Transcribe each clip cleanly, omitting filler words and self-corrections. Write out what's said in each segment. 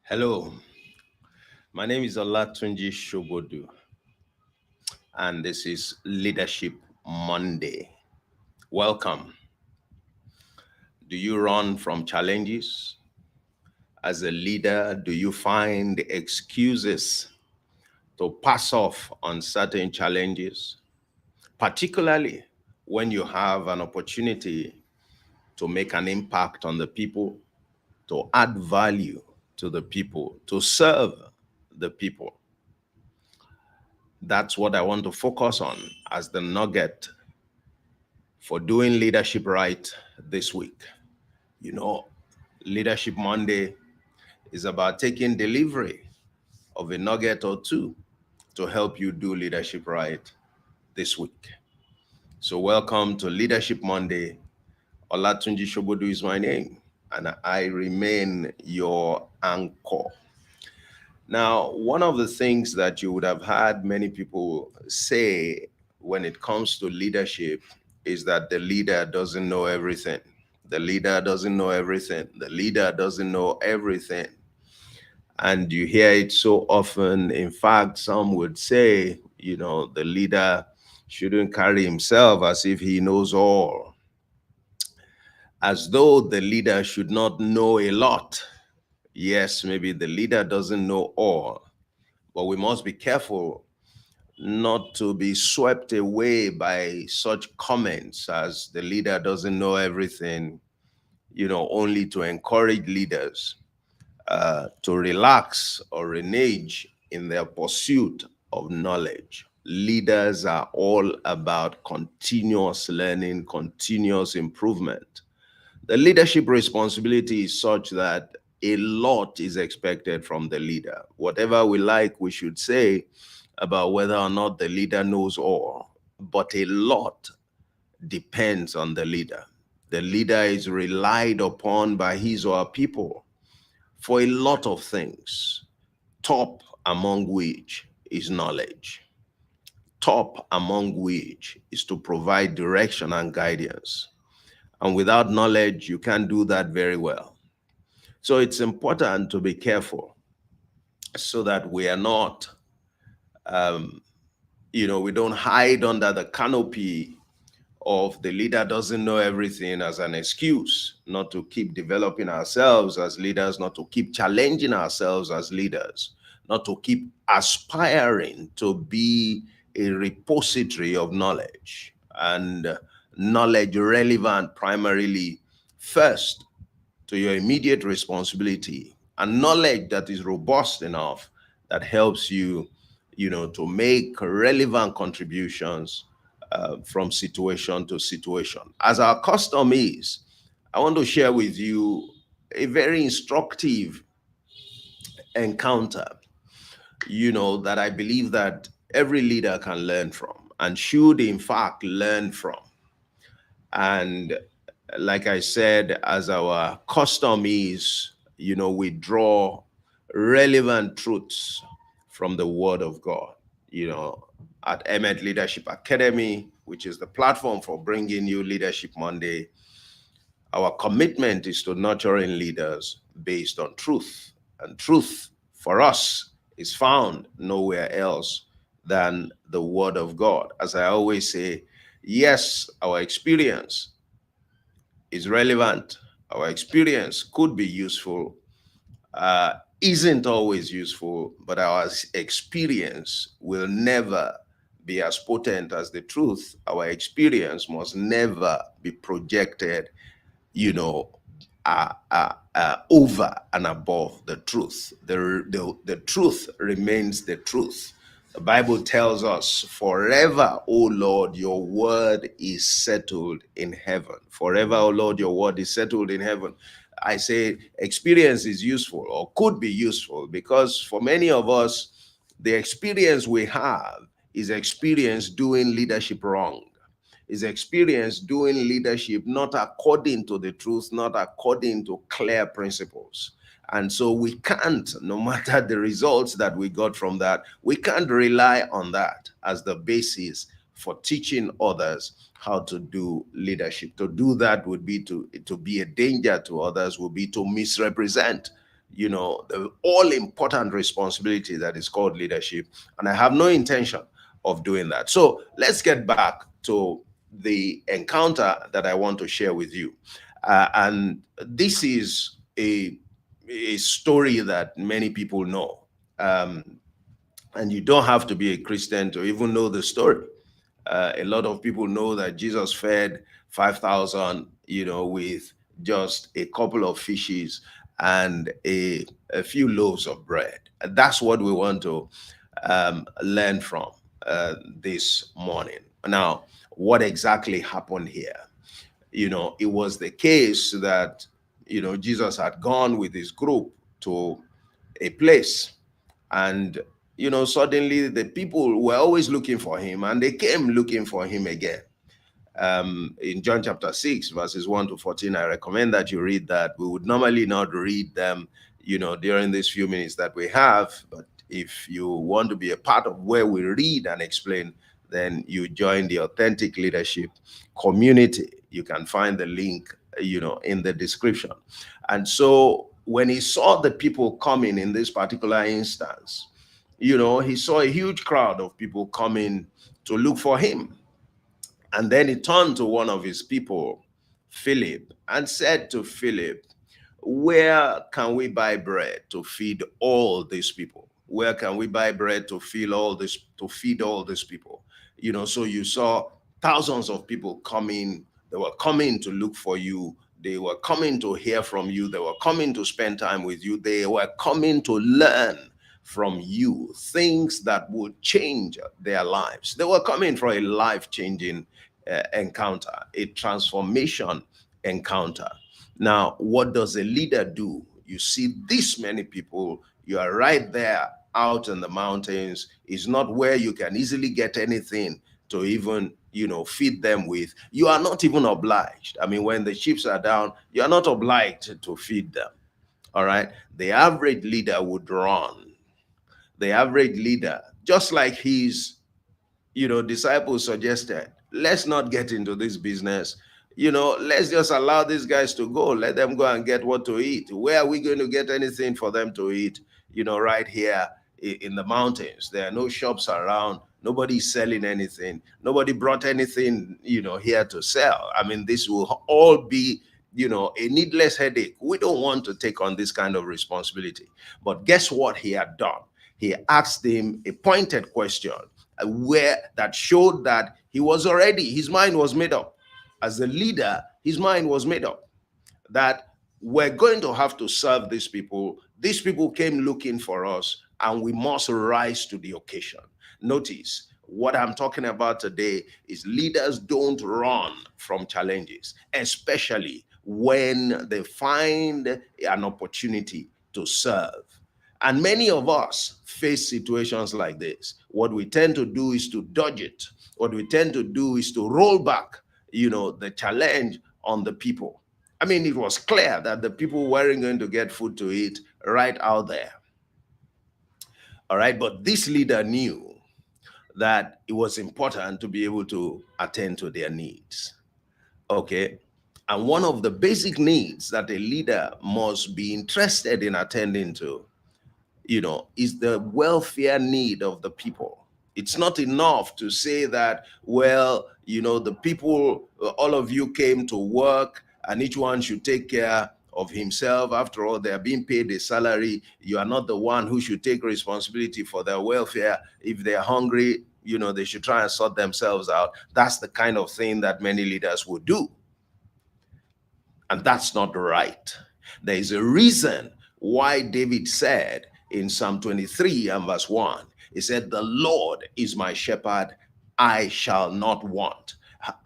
Hello, my name is Olatunji Shobodu, and this is Leadership Monday. Welcome. Do you run from challenges? As a leader, do you find excuses to pass off on certain challenges, particularly when you have an opportunity to make an impact on the people, to add value to the people, to serve the people? That's what I want to focus on as the nugget for doing leadership right this week. You know, Leadership Monday is about taking delivery of a nugget or two to help you do leadership right this week. So, welcome to Leadership Monday. Olatunji Shobodu is my name, and I remain your anchor. Now, one of the things that you would have heard many people say when it comes to leadership is that the leader doesn't know everything. The leader doesn't know everything. The leader doesn't know everything. And you hear it so often. In fact, some would say, the leader shouldn't carry himself as if he knows all, as though the leader should not know a lot. Yes, maybe the leader doesn't know all, but we must be careful not to be swept away by such comments as the leader doesn't know everything, only to encourage leaders to relax or renege in their pursuit of knowledge. Leaders are all about continuous learning, continuous improvement. The leadership responsibility is such that a lot is expected from the leader. Whatever we like, we should say about whether or not the leader knows all, but a lot depends on the leader. The leader is relied upon by his or her people for a lot of things, top among which is knowledge. Top among which is to provide direction and guidance. And without knowledge, you can't do that very well. So it's important to be careful so that we are not, we don't hide under the canopy of the leader doesn't know everything as an excuse not to keep developing ourselves as leaders, not to keep challenging ourselves as leaders, not to keep aspiring to be a repository of knowledge and knowledge relevant primarily first to your immediate responsibility, and knowledge that is robust enough that helps you, to make relevant contributions from situation to situation. As our custom is, I want to share with you a very instructive encounter, that I believe that every leader can learn from and should in fact learn from. And like I said, as our custom is, we draw relevant truths from the Word of God. At Emet Leadership Academy, which is the platform for bringing you Leadership Monday, our commitment is to nurturing leaders based on truth. And truth for us is found nowhere else than the Word of God. As I always say, yes, our experience is relevant. Our experience could be useful, isn't always useful, but our experience will never be as potent as the truth. Our experience must never be projected, over and above the truth. The truth remains the truth. The Bible tells us, forever, O Lord, your word is settled in heaven. Forever, O Lord, your word is settled in heaven. I say experience is useful or could be useful because for many of us, the experience we have is experience doing leadership wrong, is experience doing leadership not according to the truth, not according to clear principles. And so we can't, no matter the results that we got from that, we can't rely on that as the basis for teaching others how to do leadership. To do that would be to be a danger to others, would be to misrepresent, the all important responsibility that is called leadership. And I have no intention of doing that. So let's get back to the encounter that I want to share with you. And this is a story that many people know. Um, and you don't have to be a Christian to even know the story. A lot of people know that Jesus fed 5,000, with just a couple of fishes and a few loaves of bread. That's what we want to learn from this morning. Now, what exactly happened here? It was the case that, Jesus had gone with his group to a place, and suddenly the people were always looking for him, and they came looking for him again. In John chapter 6 verses 1 to 14, I recommend that you read that. We would normally not read them during these few minutes that we have, but if you want to be a part of where we read and explain, then you join the Authentic Leadership community. You can find the link in the description. And so when he saw the people coming in this particular instance, he saw a huge crowd of people coming to look for him. And then he turned to one of his people, Philip, and said to Philip, "Where can we buy bread to feed all these people? Where can we buy bread to feed all these people?" So you saw thousands of people coming. They were coming to look for you. They were coming to hear from you. They were coming to spend time with you. They were coming to learn from you things that would change their lives. They were coming for a life-changing encounter, a transformation encounter. Now, what does a leader do? You see this many people, you are right there out in the mountains. It's not where you can easily get anything to even, feed them with. You are not even obliged. I mean, when the chips are down, you are not obliged to feed them. All right. The average leader would run. The average leader, just like his disciples suggested, let's not get into this business. Let's just allow these guys to go. Let them go and get what to eat. Where are we going to get anything for them to eat? Right here in the mountains. There are no shops around. Nobody's selling anything. Nobody brought anything, here to sell. I mean, this will all be, a needless headache. We don't want to take on this kind of responsibility. But guess what he had done? He asked him a pointed question where that showed that his mind was made up. As a leader, his mind was made up that we're going to have to serve these people. These people came looking for us, and we must rise to the occasion. Notice, what I'm talking about today is leaders don't run from challenges, especially when they find an opportunity to serve. And many of us face situations like this. What we tend to do is to dodge it. What we tend to do is to roll back, the challenge on the people. I mean, it was clear that the people weren't going to get food to eat right out there. All right. But this leader knew that it was important to be able to attend to their needs. Okay. And one of the basic needs that a leader must be interested in attending to is the welfare need of the people. It's not enough to say that, well, the people, all of you came to work and each one should take care of himself. After all, they are being paid a salary. You are not the one who should take responsibility for their welfare. If they're hungry, they should try and sort themselves out. That's the kind of thing that many leaders would do. And that's not right. There is a reason why David said in Psalm 23 and verse 1, he said, "The Lord is my shepherd, I shall not want."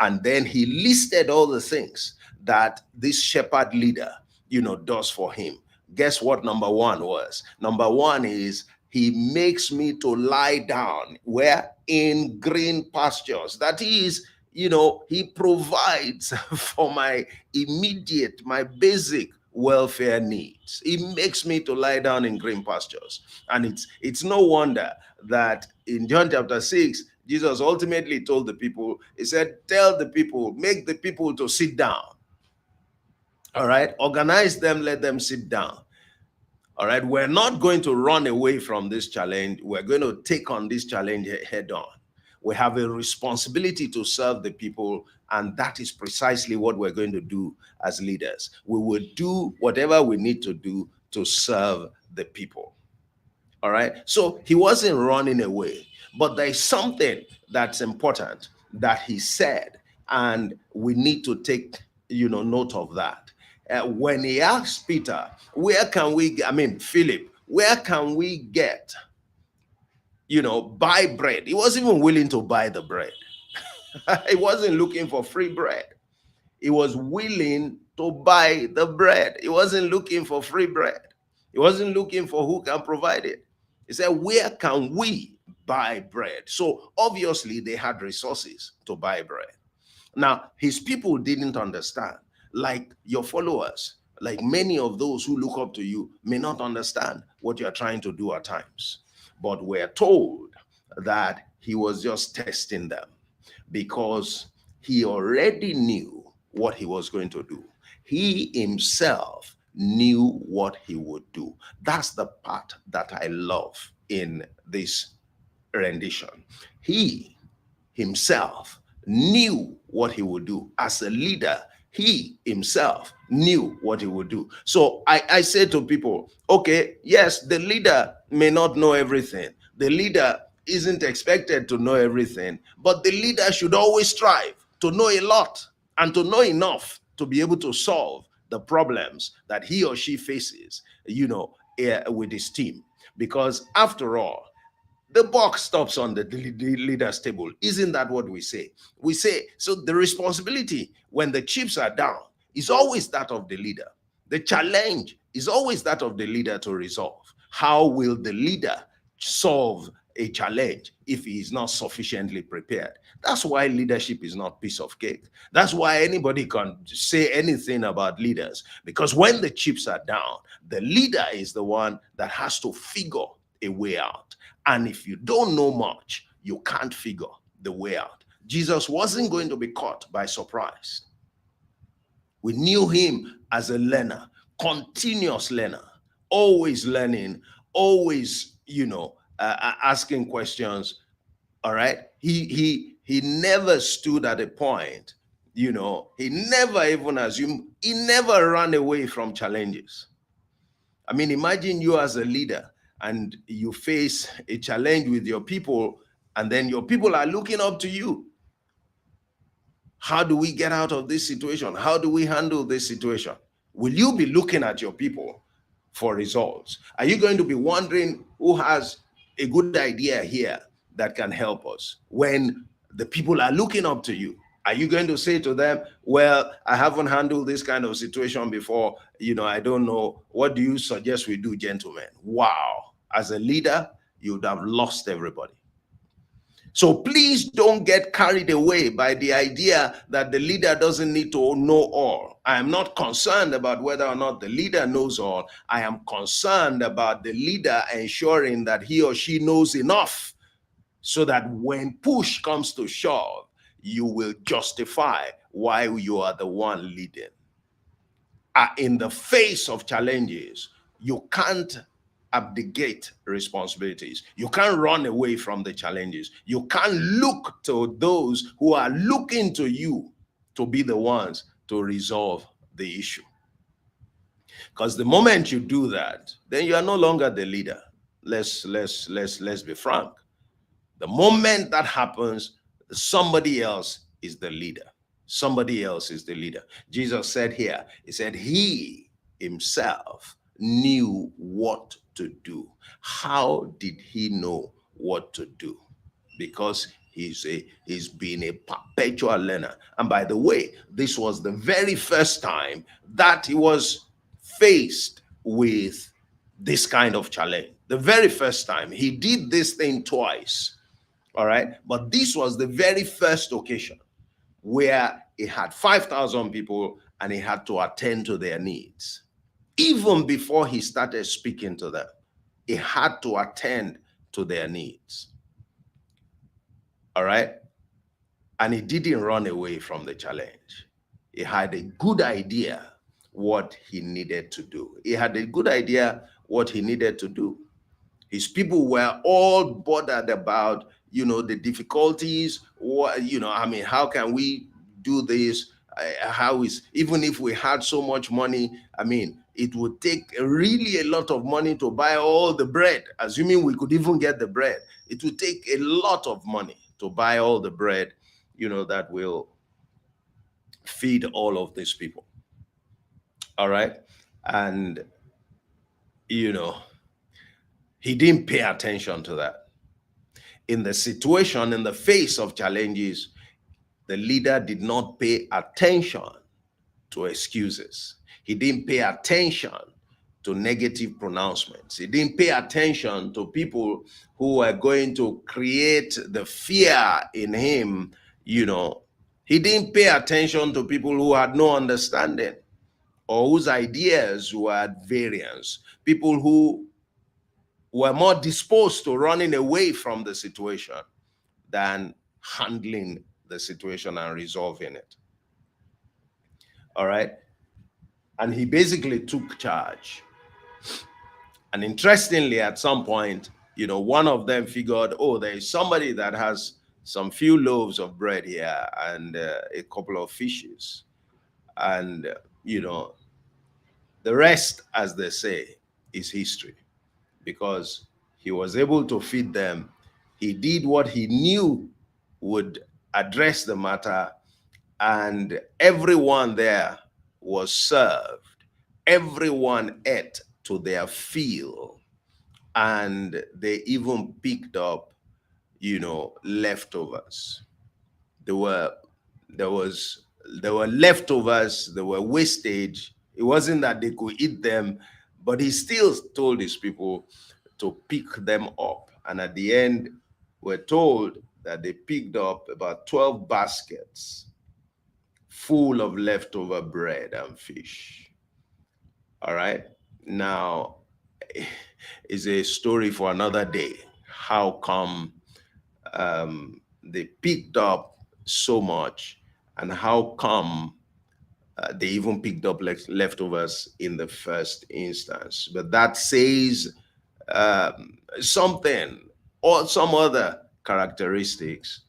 And then he listed all the things that this shepherd leader, does for him. Guess what number one was? Number one is he makes me to lie down where? In green pastures. That is, he provides for my basic welfare needs. He makes me to lie down in green pastures. And it's no wonder that in John chapter 6, Jesus ultimately told the people, he said, tell the people, make the people to sit down. All right, organize them, let them sit down. All right, we're not going to run away from this challenge. We're going to take on this challenge head on. We have a responsibility to serve the people, and that is precisely what we're going to do as leaders. We will do whatever we need to do to serve the people. All right, so he wasn't running away, but there's something that's important that he said, and we need to take note of that. When he asked Peter, Philip, where can we get buy bread? He wasn't even willing to buy the bread. He wasn't looking for free bread. He was willing to buy the bread. He wasn't looking for free bread. He wasn't looking for who can provide it. He said, where can we buy bread? So obviously they had resources to buy bread. Now, his people didn't understand. Like your followers, like many of those who look up to you, may not understand what you're trying to do at times. But we're told that he was just testing them because he already knew what he was going to do. He himself knew what he would do. That's the part that I love in this rendition. He himself knew what he would do. As a leader, he himself knew what he would do. So I say to people, okay, yes, the leader may not know everything. The leader isn't expected to know everything, but the leader should always strive to know a lot and to know enough to be able to solve the problems that he or she faces, with his team. Because after all, the buck stops on the leader's table. Isn't that what we say? We say, so the responsibility when the chips are down is always that of the leader. The challenge is always that of the leader to resolve. How will the leader solve a challenge if he is not sufficiently prepared? That's why leadership is not piece of cake. That's why anybody can say anything about leaders, because when the chips are down, the leader is the one that has to figure a way out. And if you don't know much, you can't figure the way out. Jesus wasn't going to be caught by surprise. We knew him as a learner, continuous learner, always learning, always, asking questions. All right. He never stood at a point, he never even assumed, he never ran away from challenges. I mean, imagine you as a leader and you face a challenge with your people, and then your people are looking up to you. How do we get out of this situation? How do we handle this situation? Will you be looking at your people for results? Are you going to be wondering who has a good idea here that can help us when the people are looking up to you? Are you going to say to them, well, I haven't handled this kind of situation before, I don't know. What do you suggest we do, gentlemen? Wow. As a leader, you would have lost everybody. So please don't get carried away by the idea that the leader doesn't need to know all. I am not concerned about whether or not the leader knows all. I am concerned about the leader ensuring that he or she knows enough so that when push comes to shove, you will justify why you are the one leading. In the face of challenges, you can't abdicate responsibilities. You can't run away from the challenges. You can't look to those who are looking to you to be the ones to resolve the issue. Because the moment you do that, then you are no longer the leader. Let's be frank. The moment that happens, somebody else is the leader. Somebody else is the leader. Jesus said here, he said he himself knew what to do. How did he know what to do? Because he's been a perpetual learner. And by the way, this was the very first time that he was faced with this kind of challenge. The very first time. He did this thing twice. All right. But this was the very first occasion where he had 5,000 people and he had to attend to their needs. Even before he started speaking to them, he had to attend to their needs. All right. And he didn't run away from the challenge. He had a good idea what he needed to do. He had a good idea what he needed to do. His people were all bothered about, the difficulties. How can we do this? How is, even if we had so much money, it would take really a lot of money to buy all the bread, assuming we could even get the bread. It would take a lot of money to buy all the bread, that will feed all of these people. All right. And, he didn't pay attention to that. In the situation, in the face of challenges, the leader did not pay attention to excuses. He didn't pay attention to negative pronouncements. He didn't pay attention to people who were going to create the fear in him. He didn't pay attention to people who had no understanding or whose ideas were at variance, people who were more disposed to running away from the situation than handling the situation and resolving it. All right. And he basically took charge. And interestingly, at some point, one of them figured, oh, there is somebody that has some few loaves of bread here and a couple of fishes. And, the rest, as they say, is history, because he was able to feed them. He did what he knew would address the matter, and everyone there was served. Everyone ate to their fill, and they even picked up, leftovers. There were leftovers, there were wastage. It wasn't that they could eat them, but he still told his people to pick them up. And at the end, we're told that they picked up about 12 baskets full of leftover bread and fish. All right. Now, is a story for another day. How come they picked up so much, and how come they even picked up leftovers in the first instance? But that says something or some other characteristics,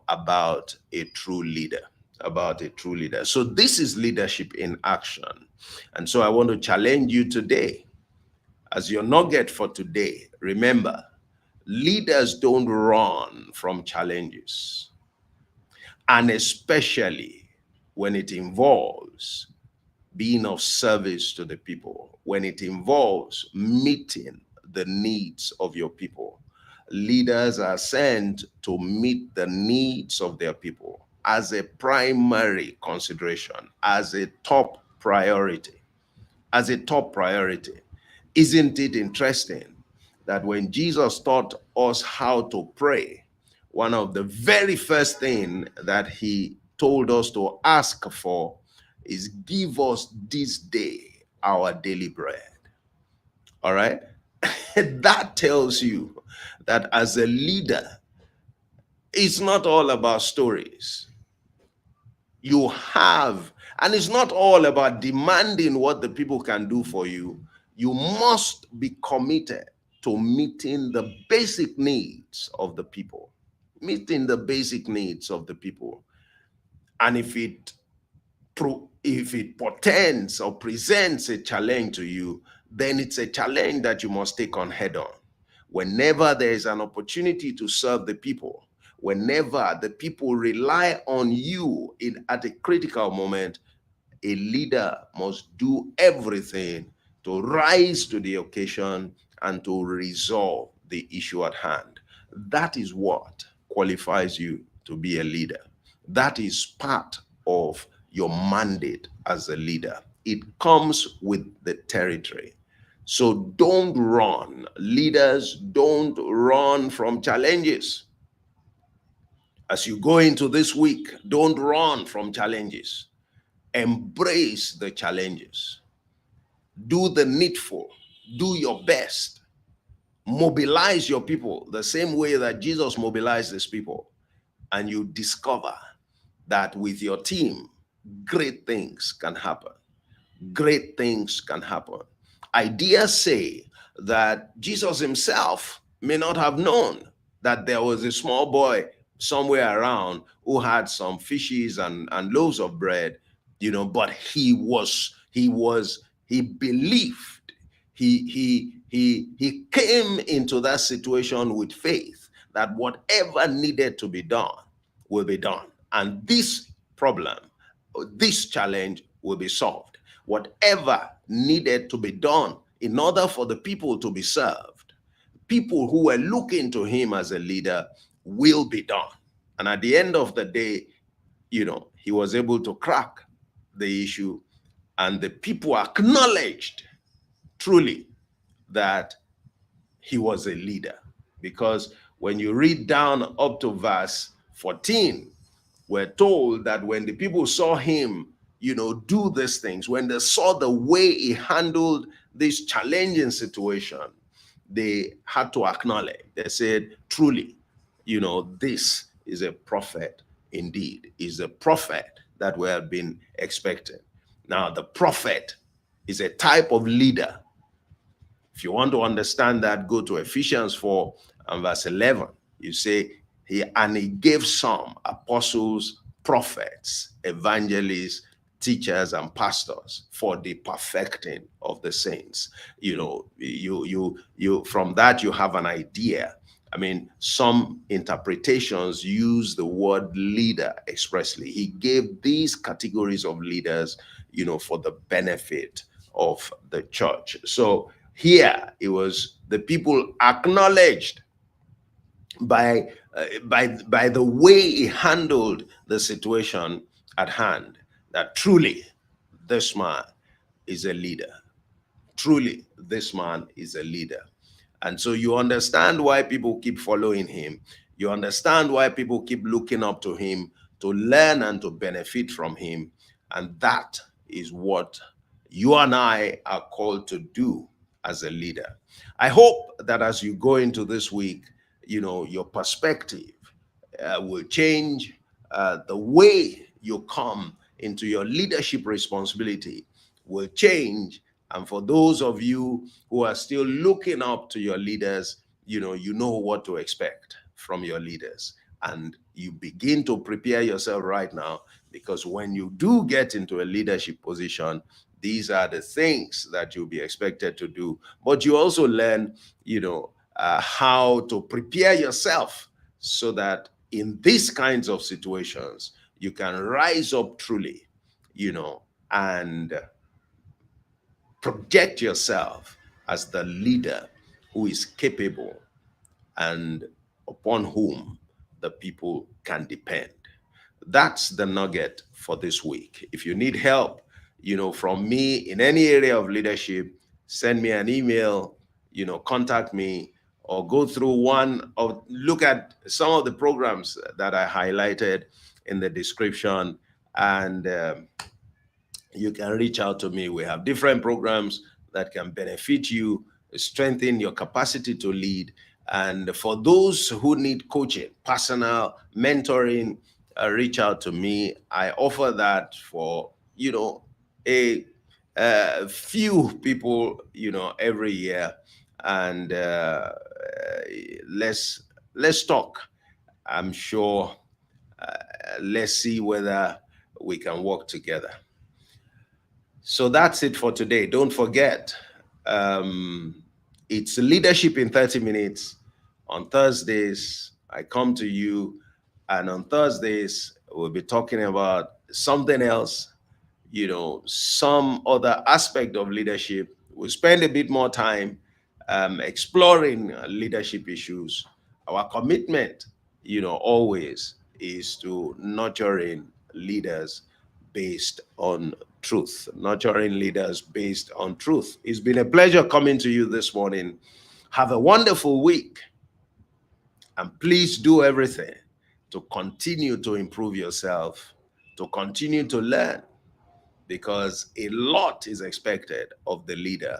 about a true leader. So this is leadership in action. And so I want to challenge you today, as your nugget for today. Remember, leaders don't run from challenges, and especially when it involves being of service to the people, when it involves meeting the needs of your people. Leaders are sent to meet the needs of their people as a primary consideration, as a top priority. Isn't it interesting that when Jesus taught us how to pray, one of the very first things that he told us to ask for is, give us this day our daily bread. All right? That tells you that as a leader, it's not all about stories. You have, and it's not all about demanding what the people can do for you. You must be committed to meeting the basic needs of the people. And if it portends or presents a challenge to you, then it's a challenge that you must take on head on. Whenever there is an opportunity to serve the people, whenever the people rely on you at a critical moment, a leader must do everything to rise to the occasion and to resolve the issue at hand. That is what qualifies you to be a leader. That is part of your mandate as a leader. It comes with the territory. So don't run. Leaders don't run from challenges. As you go into this week, don't run from challenges. Embrace the challenges. Do the needful. Do your best. Mobilize your people the same way that Jesus mobilized his people. And you discover that with your team, great things can happen. Great things can happen. Ideas say that Jesus himself may not have known that there was a small boy somewhere around who had some fishes and loaves of bread, but he believed. He came into that situation with faith that whatever needed to be done will be done. And this problem, this challenge will be solved. Whatever needed to be done in order for the people to be served, people who were looking to him as a leader, will be done. And at the end of the day, he was able to crack the issue, and the people acknowledged truly that he was a leader. Because when you read down up to verse 14, we're told that when the people saw him, do these things, when they saw the way he handled this challenging situation, they had to acknowledge. They said, truly, this is a prophet indeed. Is a prophet that we have been expecting. Now, the prophet is a type of leader. If you want to understand that, go to Ephesians 4 and verse 11. You say, he gave some apostles, prophets, evangelists, teachers, and pastors for the perfecting of the saints. You from that you have an idea. I mean, some interpretations use the word leader expressly. He gave these categories of leaders, for the benefit of the church. So here it was the people acknowledged by the way he handled the situation at hand, that truly this man is a leader. Truly this man is a leader. And so you understand why people keep following him. You understand why people keep looking up to him to learn and to benefit from him. And that is what you and I are called to do as a leader. I hope that as you go into this week, your perspective will change. The way you come into your leadership responsibility will change. And for those of you who are still looking up to your leaders, you know what to expect from your leaders. And you begin to prepare yourself right now, because when you do get into a leadership position, these are the things that you'll be expected to do. But you also learn, how to prepare yourself so that in these kinds of situations, you can rise up truly, and project yourself as the leader who is capable and upon whom the people can depend. That's the nugget for this week. If you need help, from me in any area of leadership, send me an email, contact me, or go through look at some of the programs that I highlighted in the description, and you can reach out to me. We have different programs that can benefit you, strengthen your capacity to lead. And for those who need coaching, personal mentoring, reach out to me. I offer that for, a few people, every year. And let's talk. I'm sure. Let's see whether we can work together. So that's it for today. Don't forget, it's Leadership in 30 Minutes. On Thursdays, I come to you, and on Thursdays, we'll be talking about something else, some other aspect of leadership. We'll spend a bit more time exploring leadership issues. Our commitment, always is to nurturing leaders based on truth, nurturing leaders based on truth. It's been a pleasure coming to you this morning. Have a wonderful week, and please do everything to continue to improve yourself, to continue to learn, because a lot is expected of the leader.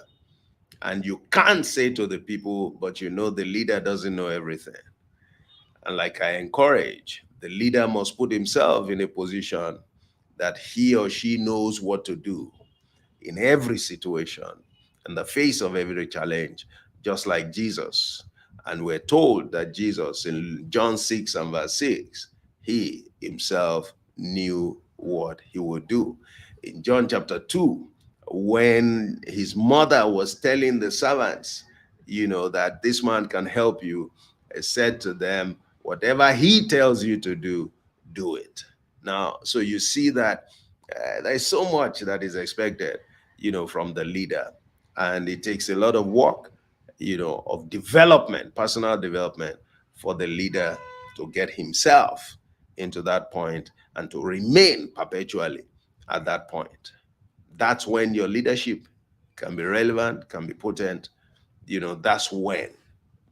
And you can't say to the people, but the leader doesn't know everything. And like I encourage, the leader must put himself in a position that he or she knows what to do in every situation, in the face of every challenge, just like Jesus. And we're told that Jesus in John 6 and verse 6, he himself knew what he would do. In John chapter 2, when his mother was telling the servants, that this man can help you, he said to them, whatever he tells you to do, do it. Now, so you see that there's so much that is expected, from the leader. And it takes a lot of work, of development, personal development for the leader to get himself into that point and to remain perpetually at that point. That's when your leadership can be relevant, can be potent. That's when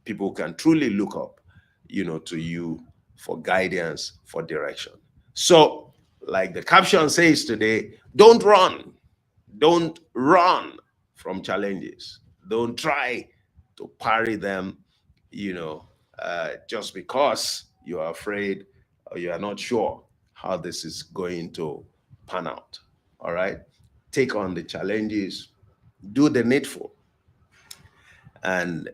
people can truly look up, to you for guidance, for direction. So, like the caption says today, don't run. Don't run from challenges. Don't try to parry them, just because you are afraid or you are not sure how this is going to pan out. All right? Take on the challenges, do the needful, and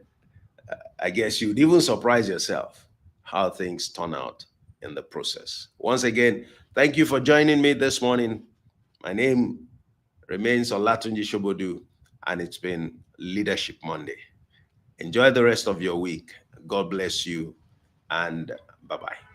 I guess you'd even surprise yourself how things turn out in the process. Once again, thank you for joining me this morning. My name remains Olatunji Shobodu, and it's been Leadership Monday. Enjoy the rest of your week. God bless you, and bye-bye.